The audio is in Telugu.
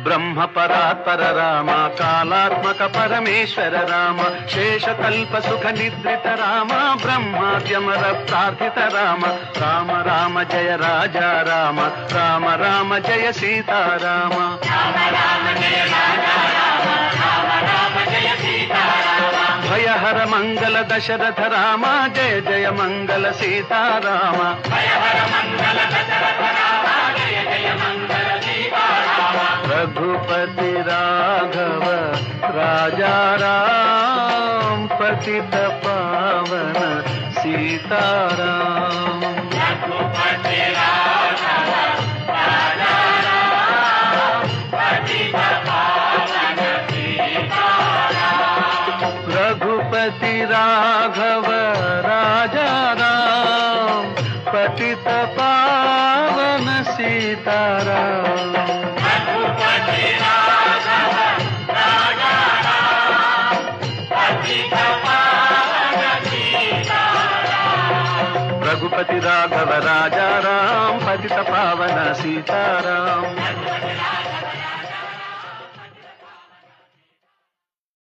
బ్రహ్మ పరాత్పర రామ కాలాత్మక పరమేశ్వర రామ శేషకల్ప సుఖ నిద్రిత రామ బ్రహ్మాద్యమర ప్రార్థిత రామ రామ రామ జయ రాజా రామ రామ రామ జయ సీతారామ భయహర మంగళ దశరథ రామ జయ జయ మంగళ సీతారామ रघुपति राघव राजा राम पतित पावन सीताराम रघुपति राघव राजा राम पतित पावन सीताराम रघुपति राघव राजा राम पतित पावन सीताराम रघुपति राघव राजा राम पतित पावन सीताराम।